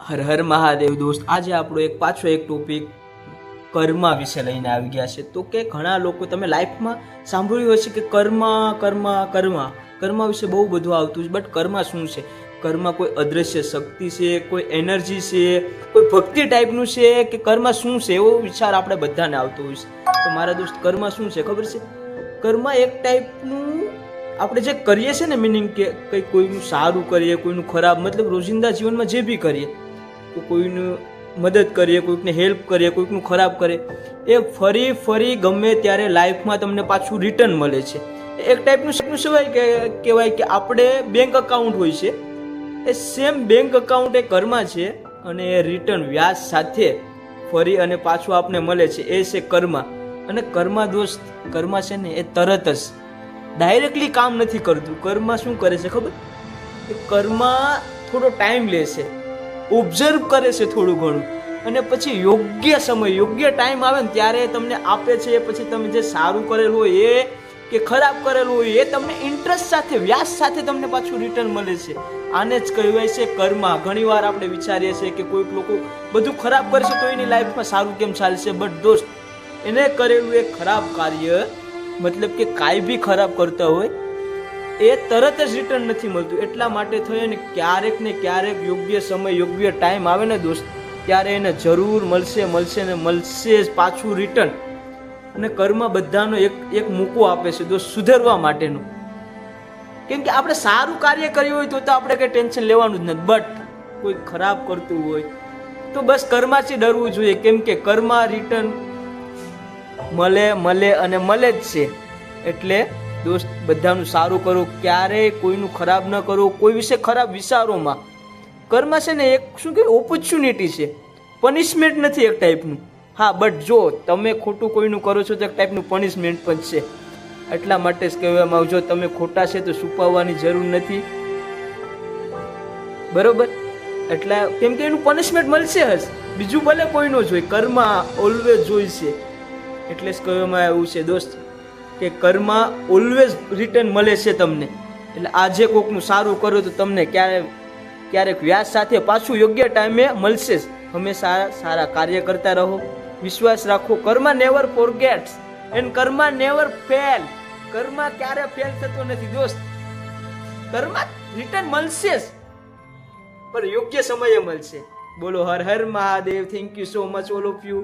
હર હર મહાદેવ દોસ્ત, આજે આપણો પાછો એક ટોપિક કર્મ વિશે લઈને આવી ગયા છે. તો કે ઘણા લોકો તમે લાઈફમાં સાંભળ્યું હશે કે કર્મ કર્મ કર્મ કર્મ વિશે બહુ બધું આવતું છે, બટ કર્મ શું છે? કર્મ કોઈ અદ્રશ્ય શક્તિ છે, કોઈ એનર્જી છે, કોઈ ભક્તિ ટાઈપનું છે કે કર્મ શું છે? એવો વિચાર આપણે બધાને આવતો હોય છે. તો મારા દોસ્ત, કર્મ શું છે ખબર છે? કર્મ એક ટાઈપનું આપણે જે કરીએ છીએ ને, મિનિંગ કે કંઈ કોઈનું સારું કરીએ, કોઈનું ખરાબ, મતલબ રોજિંદા જીવનમાં જે બી કરીએ, તો કોઈનું મદદ કરીએ, કોઈકને હેલ્પ કરીએ, કોઈકનું ખરાબ કરીએ, એ ફરી ફરી ગમે ત્યારે લાઈફમાં તમને પાછું રિટર્ન મળે છે. એક ટાઈપનું સિવાય કે કહેવાય કે આપણે બેંક અકાઉન્ટ હોય છે, એ સેમ બેંક અકાઉન્ટ એ કર્મ છે, અને એ રિટર્ન વ્યાજ સાથે ફરી અને પાછું આપણે મળે છે, એ છે કર્મ. અને કર્મ દોસ્ત, કર્મ છે ને એ તરત જ ડાયરેક્ટલી કામ નથી કરતું. કર્મ શું કરે છે ખબર? એ કર્મ થોડો ટાઈમ લે છે, ઓબ્ઝર્વ કરે છે થોડું ઘણું, અને પછી યોગ્ય સમય, યોગ્ય ટાઈમ આવે ને ત્યારે તમને આપે છે. પછી તમે જે સારું કરેલું હોય એ કે ખરાબ કરેલું હોય એ તમને ઇન્ટરેસ્ટ સાથે, વ્યાજ સાથે તમને પાછું રિટર્ન મળે છે. આને જ કહેવાય છે કર્મ. ઘણી વાર આપણે વિચારીએ છીએ કે કોઈક લોકો બધું ખરાબ કરશે તો એની લાઈફમાં સારું કેમ ચાલશે, બટ દોસ્ત, એને કરેલું એક ખરાબ કાર્ય, મતલબ કે કાંઈ બી ખરાબ કરતા હોય એ તરત જ રિટર્ન નથી મળતું. એટલા માટે થયો ને ક્યારેક ને ક્યારેક યોગ્ય સમય, યોગ્ય ટાઈમ આવે ને દોસ્ત, ત્યારે એને જરૂર મળશે ને મળશે જ પાછું રિટર્ન. અને કર્મ બધાનો એક મૂકો આપે છે દોસ્ત, સુધરવા માટેનું. કેમ કે આપણે સારું કાર્ય કર્યું હોય તો આપણે કંઈ ટેન્શન લેવાનું જ નથી, બટ કોઈ ખરાબ કરતું હોય તો બસ કર્મથી ડરવું જોઈએ. કેમ કે કર્મ રિટર્ન મળે અને મળે જ છે. એટલે દોસ્ત, બધાનું સારું કરો, ક્યારેય કોઈનું ખરાબ ન કરો, કોઈ વિશે ખરાબ વિચારોમાં. કર્મ છે ને એક શું કે ઓપોર્ચ્યુનિટી છે, પનિશમેન્ટ નથી એક ટાઈપનું. હા, બટ જો તમે ખોટું કોઈનું કરો છો તો એક ટાઈપનું પનિશમેન્ટ પણ છે. એટલા માટે જ કહેવામાં આવે, જો તમે ખોટા છે તો છુપાવવાની જરૂર નથી, બરોબર? એટલે કેમ કે એનું પનિશમેન્ટ મળશે જ, બીજું ભલે કોઈનો જ હોય, કર્મ ઓલવેઝ જોઈશે. એટલે જ કહેવામાં આવ્યું છે દોસ્ત કે કર્મ ઓલવેઝ રિટર્ન મળે છે તમને. એટલે આજે કોકનું સારું કરો તો તમને ક્યારેક વ્યાજ સાથે પાછું યોગ્ય ટાઈમે મળશે જ. હંમેશા સારા કાર્ય કરતા રહો, વિશ્વાસ રાખો. કર્મ નેવર ફોરગેટ્સ એન્ડ કર્મ નેવર ફેલ. કર્મ ક્યારે ફેલ થતો નથી દોસ્ત. કર્મ રિટર્ન મળશે જ, પણ યોગ્ય સમયે મળશે. બોલો Har Har Mahadev. Thank you so much all of you.